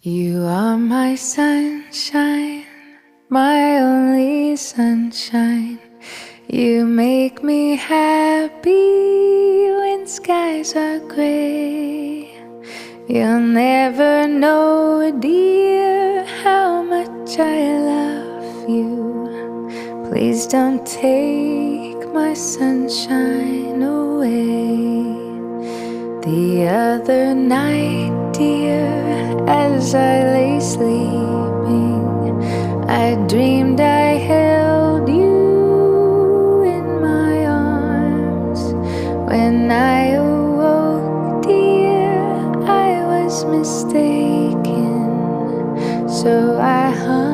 You are my sunshine, my only sunshine. You make me happy when skies are gray. You'll never know, dear, how much I love you. Please don't take my sunshine away. The other night, dear, as I lay sleeping, I dreamed I held you in my arms. When I awoke, dear, I was mistaken, so I hung